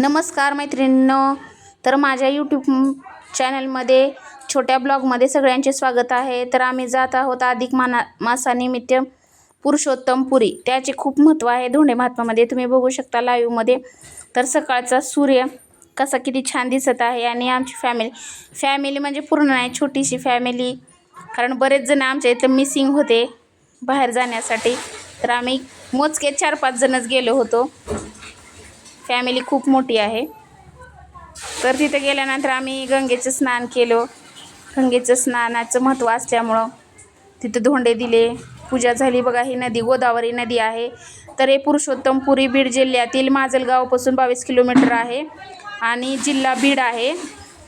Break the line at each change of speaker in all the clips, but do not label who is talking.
नमस्कार मैत्रिणींनो, तर माझ्या यूट्यूब चॅनलमध्ये छोट्या ब्लॉगमध्ये सगळ्यांचे स्वागत आहे। तर आम्ही जात आहोत अधिक मासानिमित्त पुरुषोत्तमपुरी। त्याचे खूप महत्त्व आहे धोंडे महात्म्यामध्ये, तुम्ही बघू शकता लाईव्हमध्ये। तर सकाळचा सूर्य कसा किती छान दिसत आहे आणि आमची फॅमिली म्हणजे पूर्ण नाही, छोटीशी फॅमिली, कारण बरेच जण आमच्या इथं मिसिंग होते बाहेर जाण्यासाठी। तर आम्ही मोजके 4-5 जणच गेलो होतो, फॅमिली खूप मोठी आहे। तर तिथे गेल्यानंतर आम्ही गंगेचं स्नान केलं। गंगेचं स्नानाचं महत्त्व असल्यामुळं तिथे धोंडे दिले, पूजा झाली। बघा, ही नदी गोदावरी नदी आहे। तर हे पुरुषोत्तमपुरी बीड जिल्ह्यातील माजलगावपासून 22 किलोमीटर आहे आणि जिल्हा बीड आहे।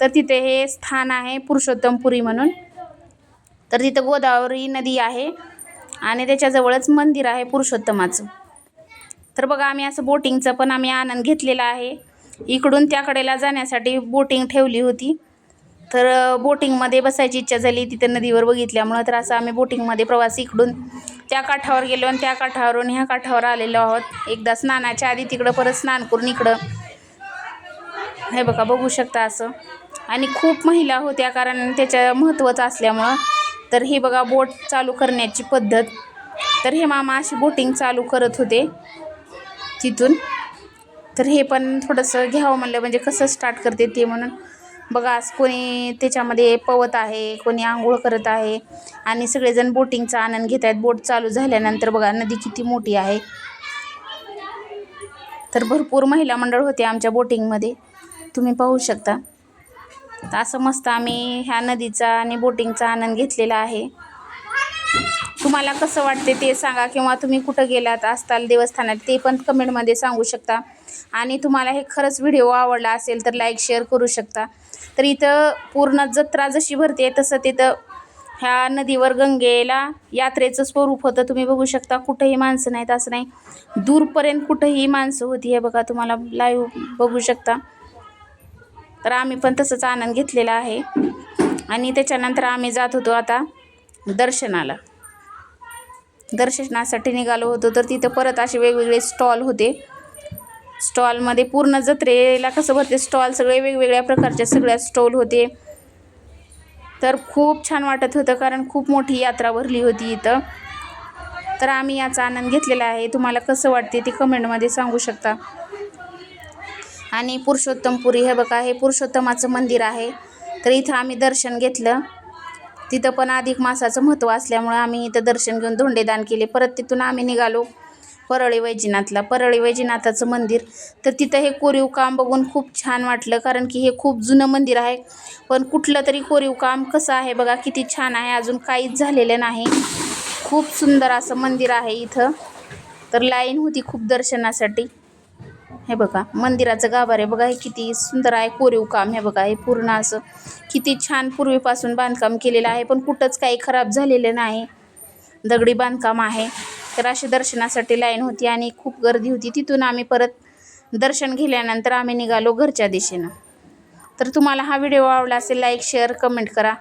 तर तिथे हे स्थान आहे पुरुषोत्तमपुरी म्हणून। तर तिथं गोदावरी नदी आहे आणि त्याच्याजवळच मंदिर आहे पुरुषोत्तमाचं। तर बघा, आम्ही असं बोटिंगचा पण आम्ही आनंद घेतलेला आहे। इकडून त्या कडेला जाण्यासाठी बोटिंग ठेवली होती, तर बोटिंगमध्ये बसायची इच्छा झाली तिथं नदीवर बघितल्यामुळं। तर असं आम्ही बोटिंगमध्ये प्रवास इकडून त्या काठावर गेलो आणि त्या काठावरून ह्या काठावर आलेलो आहोत। एकदा स्नानाच्या आधी तिकडं, परत स्नान करून इकडं, हे बघा बघू शकता असं। आणि खूप महिला होत्या, कारण त्याच्या महत्त्वच असल्यामुळं। तर हे बघा बोट चालू करण्याची पद्धत। तर हे मामा अशी बोटिंग चालू करत होते तिथून। तर हे पण थोडंसं घ्यावं म्हणलं, म्हणजे कसं स्टार्ट करते ते म्हणून। बघा, आज कोणी त्याच्यामध्ये पवत आहे, कोणी आंघोळ करत आहे आणि सगळेजण बोटिंगचा आनंद घेत आहेत। बोट चालू झाल्यानंतर बघा नदी किती मोठी आहे। तर भरपूर महिला मंडळ होते आमच्या बोटिंगमध्ये, तुम्ही पाहू शकता। तर असं मस्त आम्ही ह्या नदीचा आणि बोटिंगचा आनंद घेतलेला आहे। तुम्हाला कसं वाटते ते सांगा, किंवा तुम्ही कुठं गेलात असताल देवस्थानात ते पण कमेंटमध्ये सांगू शकता। आणि तुम्हाला हे खरंच व्हिडिओ आवडला असेल तर लाईक शेअर करू शकता। तर इथं पूर्ण जत्रा जशी भरते तसं तिथं ह्या नदीवर गंगेला यात्रेचं स्वरूप होतं। तुम्ही बघू शकता, कुठंही माणसं नाहीत असं नाही, दूरपर्यंत कुठंही माणसं होती। हे बघा, तुम्हाला लाईव्ह बघू शकता। तर आम्ही पण तसंच आनंद घेतलेला आहे। आणि त्याच्यानंतर आम्ही जात होतो आता दर्शनासाठी निघालो होतो। तर तिथं परत असे वेगवेगळे स्टॉल होते। स्टॉलमध्ये पूर्ण जत्रेला कसं भरते स्टॉल, सगळे वेगवेगळ्या प्रकारचे सगळ्या स्टॉल होते। तर खूप छान वाटत होतं, कारण खूप मोठी यात्रा भरली होती इथं। तर आम्ही याचा आनंद घेतलेला आहे। तुम्हाला कसं वाटते ते कमेंटमध्ये सांगू शकता। आणि पुरुषोत्तमपुरी, हे बघा हे पुरुषोत्तमाचं मंदिर आहे। तर इथं आम्ही दर्शन घेतलं। तिथं पण अधिक मासाचं महत्त्व असल्यामुळे आम्ही इथं दर्शन घेऊन धोंडेदान केले। परत तिथून आम्ही निघालो परळी वैजनाथाचं मंदिर। तर तिथं हे कोरीव काम बघून खूप छान वाटलं, कारण की हे खूप जुनं मंदिर आहे, पण कुठलं तरी कोरीव काम कसं आहे बघा, किती छान आहे, अजून काहीच झालेलं नाही। खूप सुंदर असं मंदिर आहे इथं। तर लाईन होती खूप दर्शनासाठी। हे बघा मंदिराचं गाभारे बघा, हे किती सुंदर आहे कोरीव काम। हे बघा, हे पूर्ण असं किती छान पूर्वीपासून बांधकाम केलेलं आहे, पण कुठंच काही खराब झालेलं नाही, दगडी बांधकाम आहे। तर अशी दर्शनासाठी लाईन होती आणि खूप गर्दी होती। तिथून आम्ही परत दर्शन घेतल्यानंतर आम्ही निघालो घरच्या दिशेनं। तर तुम्हाला हा व्हिडिओ आवडला असेल लाईक शेअर कमेंट करा।